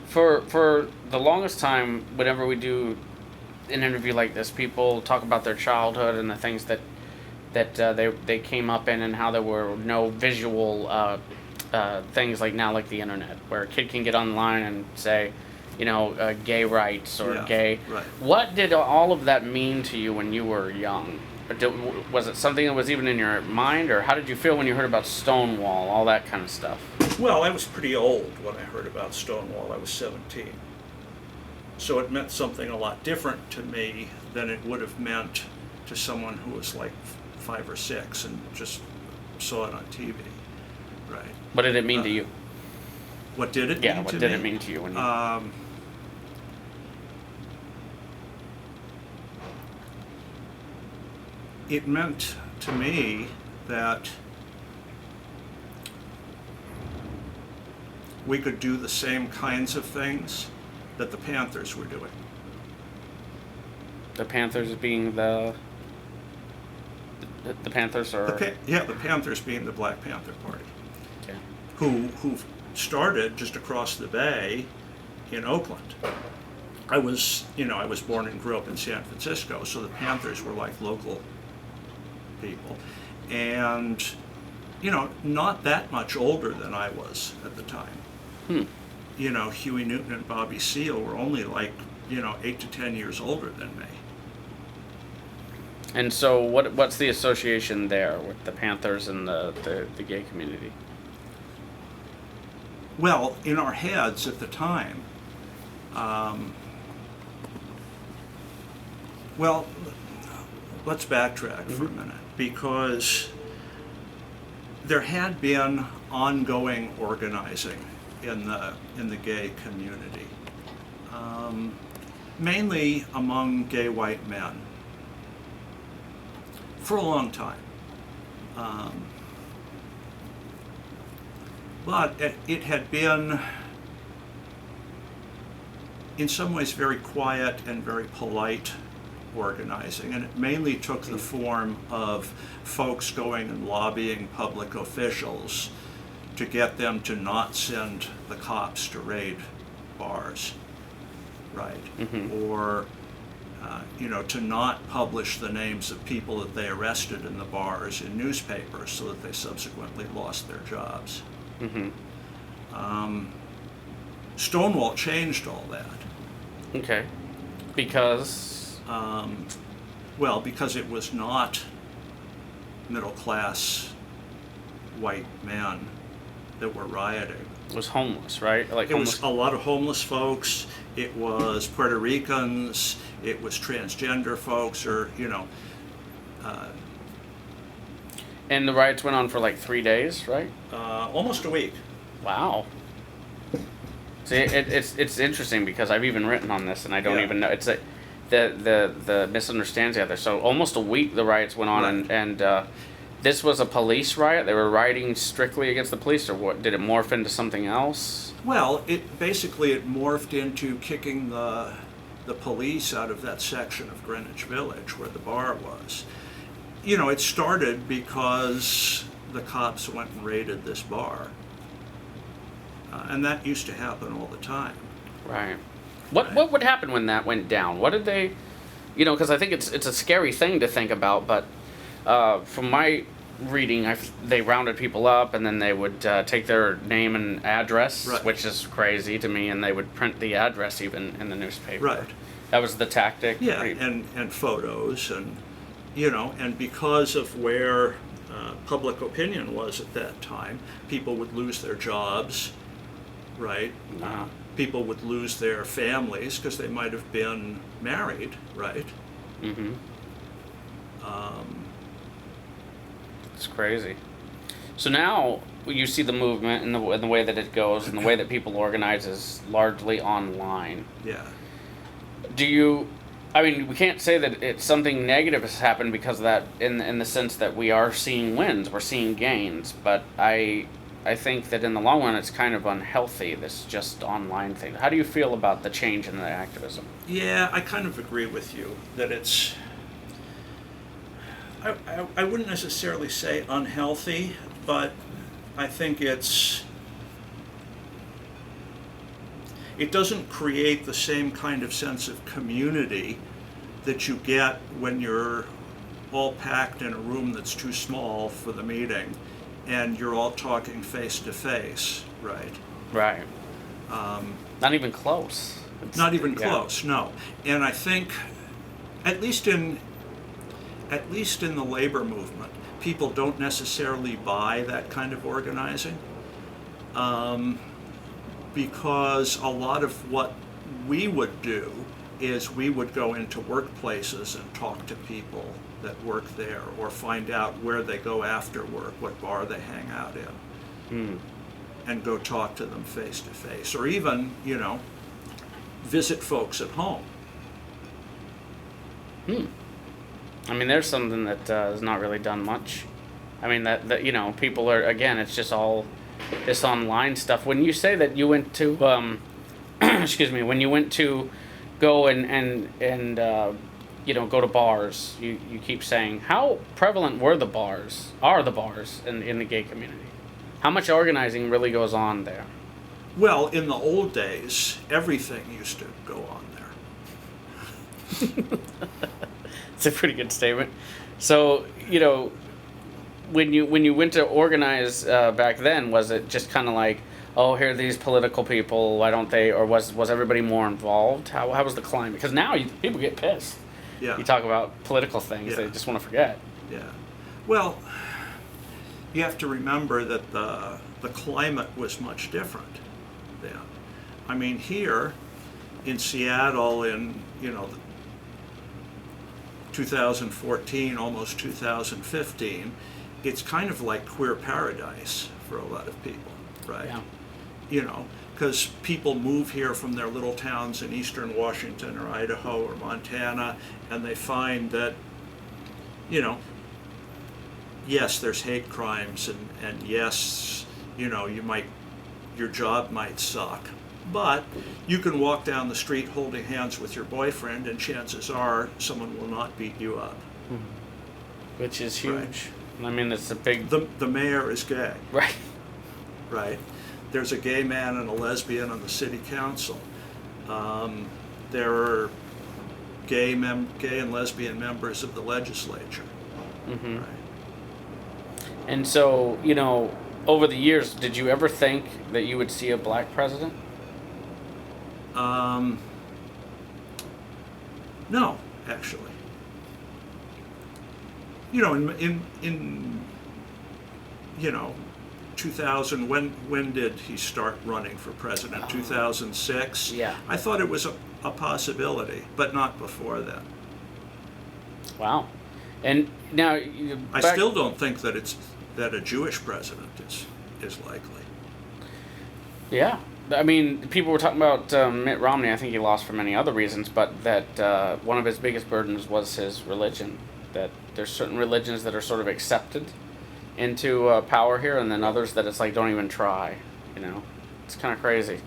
For the longest time, whenever we do an interview like this, people talk about their childhood and the things that they came up in, and how there were no visual things like now, like the internet, where a kid can get online and say, gay rights or gay. Right. What did all of that mean to you when you were young? Was it something that was even in your mind, or how did you feel when you heard about Stonewall, all that kind of stuff? Well, I was pretty old when I heard about Stonewall. I was 17. So it meant something a lot different to me than it would have meant to someone who was like 5 or 6 and just saw it on TV. Right. What did it mean to you? What did it mean to me? Yeah, what did it mean to you when you... It meant to me that we could do the same kinds of things that the Panthers were doing. The Panthers being the Panthers, or... The Panthers being the Black Panther Party. Okay. Who started just across the bay in Oakland. I was born and grew up in San Francisco, so the Panthers were like local people, and not that much older than I was at the time. Huey Newton and Bobby Seale were only like 8 to 10 years older than me. And so what's the association there with the Panthers and the gay community? Well, in our heads at the time, let's backtrack for a minute, because there had been ongoing organizing in the gay community, mainly among gay white men, for a long time. But it had been, in some ways, very quiet and very polite organizing, and it mainly took the form of folks going and lobbying public officials to get them to not send the cops to raid bars, right? Or to not publish the names of people that they arrested in the bars in newspapers so that they subsequently lost their jobs. Stonewall changed all that. Okay. Because? Because it was not middle-class white men that were rioting. It was homeless, right? It was a lot of homeless folks. It was Puerto Ricans. It was transgender folks, And the riots went on for like 3 days, right? Almost a week. Wow. See, it's interesting because I've even written on this and I don't even know. It's the misunderstandings out there. So almost a week the riots went on, right. and this was a police riot? They were rioting strictly against the police, or what? Did it morph into something else? Well, it morphed into kicking the police out of that section of Greenwich Village where the bar was. It started because the cops went and raided this bar. And that used to happen all the time. Right. What would happen when that went down? What did they, because I think it's a scary thing to think about, but from my reading, they rounded people up, and then they would take their name and address, right. which is crazy to me, and they would print the address even in the newspaper. Right. That was the tactic. Yeah, and photos, and and because of where public opinion was at that time, people would lose their jobs, right? Wow. People would lose their families because they might have been married, right? It's crazy. So now you see the movement and the way that it goes and the way that people organize is largely online. Yeah. We can't say that it's something negative has happened because of that in the sense that we are seeing wins, we're seeing gains, but I think that in the long run it's kind of unhealthy, this just online thing. How do you feel about the change in the activism? Yeah, I kind of agree with you that it's, I wouldn't necessarily say unhealthy, but I think it's it doesn't create the same kind of sense of community that you get when you're all packed in a room that's too small for the meeting and you're all talking face to face, right? Right. Not even close. Not even close, no. And I think, at least in the labor movement, people don't necessarily buy that kind of organizing, because a lot of what we would do is we would go into workplaces and talk to people that work there, or find out where they go after work, what bar they hang out in, and go talk to them face to face, or even, visit folks at home. I mean, there's something that is not really done much. I mean, that people are, again, it's just all this online stuff. When you say that you went to, excuse me, when you went to go and go to bars, you keep saying, how prevalent are the bars in the gay community? How much organizing really goes on there? Well, in the old days, everything used to go on there. It's a pretty good statement. So, when you went to organize back then, was it just kind of like, oh, here are these political people, why don't they, or was everybody more involved? How was the climate? Because now people get pissed. Yeah. You talk about political things, they just want to forget. Yeah. Well, you have to remember that the climate was much different then. I mean, here in Seattle in, 2014, almost 2015, it's kind of like queer paradise for a lot of people, right? Yeah. Because people move here from their little towns in eastern Washington or Idaho or Montana, and they find that, yes, there's hate crimes, and yes, your job might suck, but you can walk down the street holding hands with your boyfriend, and chances are someone will not beat you up. Which is huge. Right. I mean, it's a big... The mayor is gay. Right. Right. There's a gay man and a lesbian on the city council. There are gay and lesbian members of the legislature. Mm-hmm. Right. And so, over the years, did you ever think that you would see a black president? No, actually. In 2000, when did he start running for president? 2006? Yeah. I thought it was a possibility, but not before then. Wow. And now... I still don't think that a Jewish president is likely. Yeah. I mean, people were talking about Mitt Romney. I think he lost for many other reasons, but that one of his biggest burdens was his religion. That there's certain religions that are sort of accepted into power here, and then others that it's like, don't even try. It's kind of crazy.